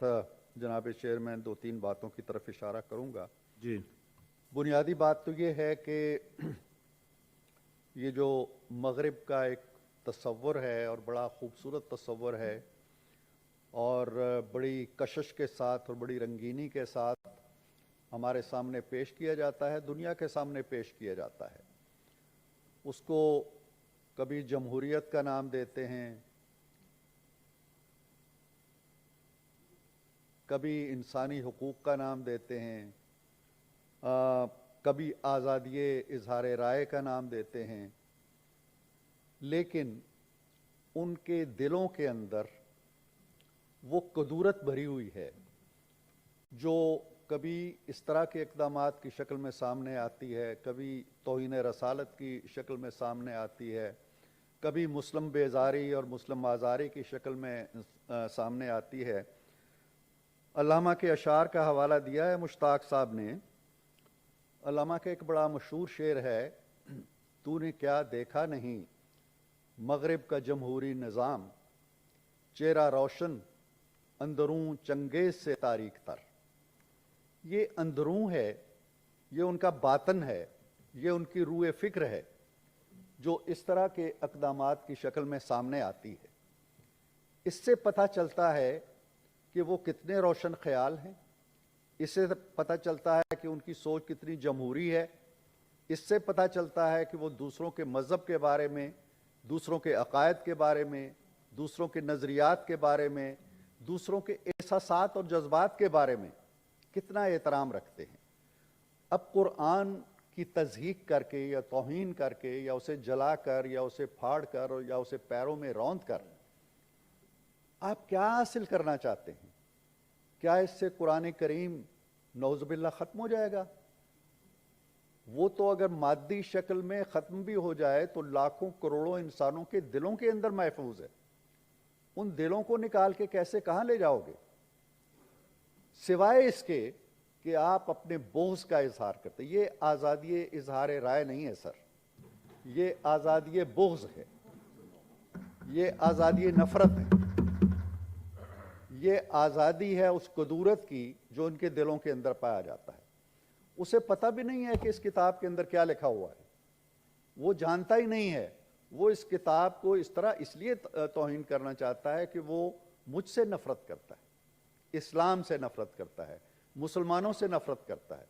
जनाब चेयरमैन दो तीन बातों की तरफ इशारा करूंगा। जी बुनियादी बात तो ये है कि ये जो मगरिब का एक तसव्वुर है और बड़ा खूबसूरत तसव्वुर है और बड़ी कशिश के साथ और बड़ी रंगीनी के साथ हमारे सामने पेश किया जाता है, दुनिया के सामने पेश किया जाता है। उसको कभी जमहूरियत का नाम देते हैं, कभी इंसानी हुकूक का नाम देते हैं, कभी आज़ादी इजहार राय का नाम देते हैं, लेकिन उनके दिलों के अंदर वो कदूरत भरी हुई है जो कभी इस तरह के इक़दामात की शक्ल में सामने आती है, कभी तौहीन रसालत की शक्ल में सामने आती है, कभी मुस्लिम बेजारी और मुस्लिम आज़ारी की शक्ल में सामने आती है। अल्लामा के अशार का हवाला दिया है मुश्ताक साहब ने। अल्लामा का एक बड़ा मशहूर शेर है, तूने क्या देखा नहीं मगरिब का जमहूरी निज़ाम, चेहरा रोशन अंदरूं चंगेज से तारीख तर। ये अंदरूं है, ये उनका बातन है, ये उनकी रूए फ़िक्र है जो इस तरह के इक़दामात की शक्ल में सामने आती है। इससे पता चलता है कि वो कितने रोशन ख्याल हैं, इससे पता चलता है कि उनकी सोच कितनी जमहूरी है, इससे पता चलता है कि वो दूसरों के मज़हब के बारे में, दूसरों के अकायद के बारे में, दूसरों के नज़रियात के बारे में, दूसरों के एहसासात और जज्बात के बारे में कितना एहतराम रखते हैं। अब कुरान की तज़हीक करके या तौहीन करके या उसे जलाकर या उसे फाड़ कर या उसे पैरों में रौंद कर आप क्या हासिल करना चाहते हैं? क्या इससे कुरान करीम नौज़ुबिल्लाह ख़त्म हो जाएगा? वो तो अगर मादी शक्ल में ख़त्म भी हो जाए तो लाखों करोड़ों इंसानों के दिलों के अंदर महफूज है। उन दिलों को निकाल के कैसे कहाँ ले जाओगे, सिवाय इसके कि आप अपने बोझ का इजहार करते। ये आज़ादी इजहार राय नहीं है सर, ये आज़ादी बोझ है, ये आज़ादी नफरत है, ये आज़ादी है उस कदूरत की जो उनके दिलों के अंदर पाया जाता है। उसे पता भी नहीं है कि इस किताब के अंदर क्या लिखा हुआ है, वो जानता ही नहीं है। वो इस किताब को इस तरह इसलिए तौहीन करना चाहता है कि वो मुझसे नफरत करता है, इस्लाम से नफरत करता है, मुसलमानों से नफरत करता है।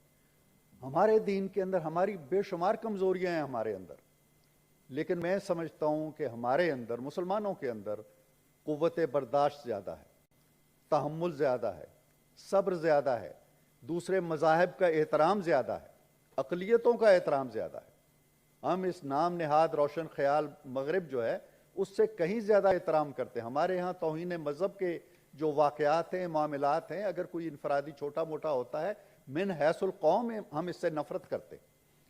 हमारे दीन के अंदर हमारी बेशुमार कमज़ोरियाँ हैं हमारे अंदर, लेकिन मैं समझता हूँ कि हमारे अंदर मुसलमानों के अंदर क़ुव्वत बर्दाश्त ज़्यादा है, तहम्मुल ज़्यादा है, सब्र ज़्यादा है, दूसरे मज़ाहिब का एहतराम ज़्यादा है, अक़लियतों का एहतराम ज़्यादा है। हम इस नाम नहाद रोशन ख्याल मगरिब जो है उससे कहीं ज़्यादा एहतराम करते हैं। हमारे यहाँ तौहीन मज़हब के जो वाक़यात हैं, मामलात हैं, अगर कोई इनफरादी छोटा मोटा होता है मिन हैसुल कौम हम इससे नफ़रत करते,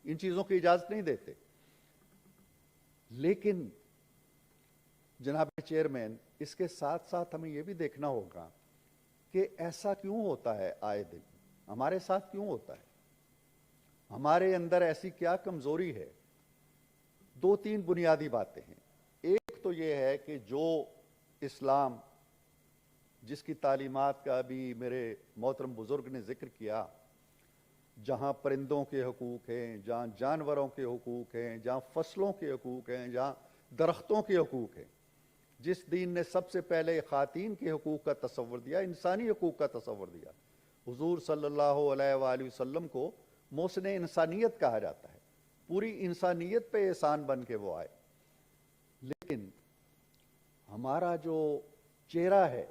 इन चीज़ों की इजाज़त नहीं देते। लेकिन जनाब चेयरमैन, इसके साथ साथ हमें यह भी देखना होगा कि ऐसा क्यों होता है, आए दिन हमारे साथ क्यों होता है, हमारे अंदर ऐसी क्या कमज़ोरी है। दो तीन बुनियादी बातें हैं। एक तो ये है कि जो इस्लाम जिसकी तालीमात का अभी मेरे मोहतरम बुज़ुर्ग ने ज़िक्र किया, जहाँ परिंदों के हकूक़ हैं, जहाँ जानवरों के हकूक़ हैं, जहाँ फसलों के हकूक़ हैं, जहाँ दरख्तों के हकूक़ हैं, जिस दीन ने सबसे पहले ख़ातीन के हकूक़ का तसव्वुर दिया, इंसानी हकूक़ का तसव्वुर दिया। हुज़ूर सल्लल्लाहु अलैहि वसल्लम को मोहसिन इंसानियत कहा जाता है, पूरी इंसानियत पे एहसान बन के वो आए। लेकिन हमारा जो चेहरा है,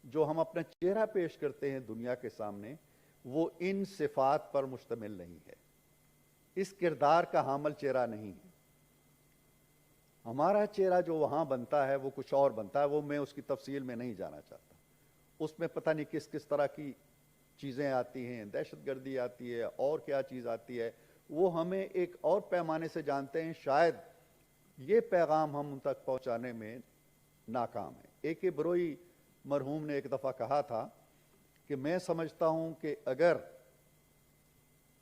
जो हम अपना चेहरा पेश करते हैं दुनिया के सामने, वो इन सिफात पर मुश्तमिल नहीं है, इस किरदार का हामिल चेहरा नहीं है। हमारा चेहरा जो वहाँ बनता है वो कुछ और बनता है, वो मैं उसकी तफसील में नहीं जाना चाहता। उसमें पता नहीं किस किस तरह की चीज़ें आती हैं, दहशतगर्दी आती है और क्या चीज़ आती है, वो हमें एक और पैमाने से जानते हैं। शायद ये पैगाम हम उन तक पहुँचाने में नाकाम है। AK बरोई मरहूम ने एक दफ़ा कहा था कि मैं समझता हूँ कि अगर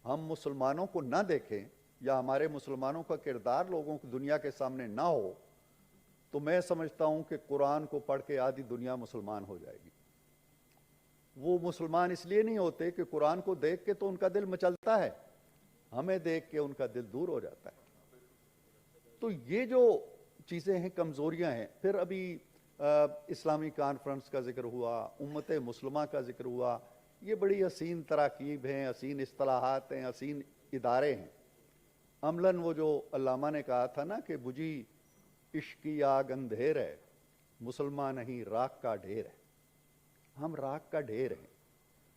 हम मुसलमानों को ना देखें या हमारे मुसलमानों का किरदार लोगों की दुनिया के सामने ना हो, तो मैं समझता हूँ कि कुरान को पढ़ के आधी दुनिया मुसलमान हो जाएगी। वो मुसलमान इसलिए नहीं होते कि कुरान को देख के तो उनका दिल मचलता है, हमें देख के उनका दिल दूर हो जाता है। तो ये जो चीज़ें हैं, कमज़ोरियां हैं। फिर अभी इस्लामी कॉन्फ्रेंस का जिक्र हुआ, उम्मत मुस्लिमा का जिक्र हुआ, ये बड़ी हसीन तराकीब हैं, हसीन इस्तिलाहात हैं, हसीन इदारे हैं। अमलन वो जो अल्लामा ने कहा था ना कि बुझी इश्क की आग अंधेर है, मुसलमान नहीं राख का ढेर है। हम राख का ढेर हैं।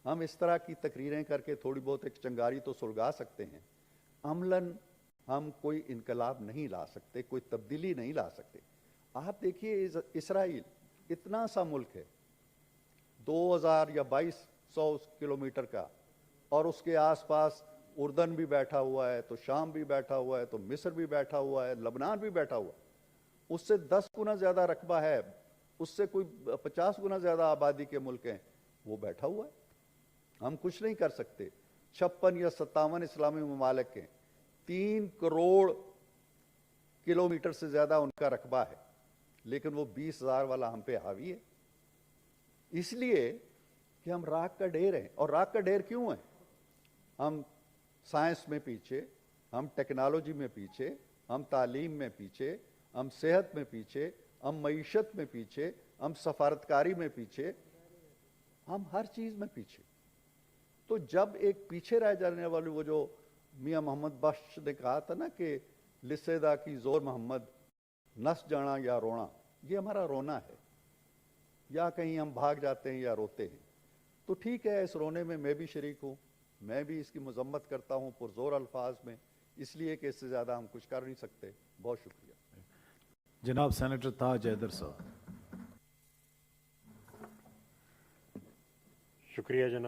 हम इस तरह की तकरीरें करके थोड़ी बहुत एक चंगारी तो सुलगा सकते हैं, अमलन हम कोई इनकलाब नहीं ला सकते, कोई तब्दीली नहीं ला सकते। आप देखिए इसराइल इतना सा मुल्क है, 2000 या 2200 किलोमीटर का, और उसके आसपास उर्दन भी बैठा हुआ है, तो शाम भी बैठा हुआ है, तो मिस्र भी बैठा हुआ है, लबनान भी बैठा हुआ है। उससे 10 गुना ज़्यादा रकबा है, उससे कोई 50 गुना ज़्यादा आबादी के मुल्क हैं, वो बैठा हुआ है। हम कुछ नहीं कर सकते। 56 या 57 इस्लामी ममालिक हैं, 3 करोड़ किलोमीटर से ज़्यादा उनका रकबा है, लेकिन वो 20,000 वाला हम पे हावी है, इसलिए कि हम राख का ढेर हैं। और राख का ढेर क्यों है? हम साइंस में पीछे, हम टेक्नोलॉजी में पीछे, हम तालीम में पीछे, हम सेहत में पीछे, हम मईशत में पीछे, हम सफारतकारी में पीछे, हम हर चीज़ में पीछे। तो जब एक पीछे रह जाने वाली, वो जो मियाँ मोहम्मद बख्श ने कहा था ना कि लिसेदा की जोर मोहम्मद नस जाना या रोना, ये हमारा रोना है, या कहीं हम भाग जाते हैं या रोते हैं। तो ठीक है, इस रोने में मैं भी शरीक हूँ, मैं भी इसकी मजम्मत करता हूँ पुरजोर अल्फाज में, इसलिए कि इससे ज़्यादा हम कुछ कर नहीं सकते। बहुत शुक्रिया। जनाब सेनेटर ताज हैदर साहब। शुक्रिया जनाब